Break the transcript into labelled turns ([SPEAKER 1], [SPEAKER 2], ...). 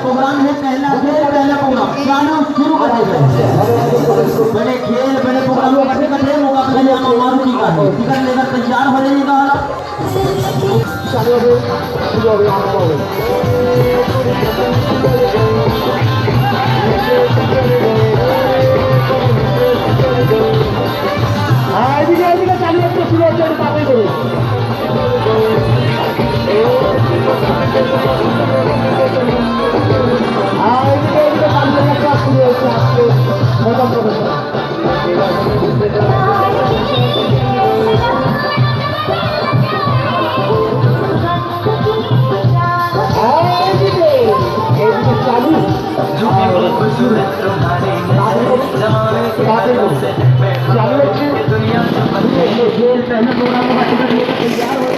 [SPEAKER 1] Programme है, पहला programme गाना शुरू करेंगे। बड़े खेल बड़े प्रोग्राम करते करते मुकाबले में मारुति का टिकट लेकर तैयार हो जाइएगा। पहले प्रोग्राम का टिकट लेकर तैयार हो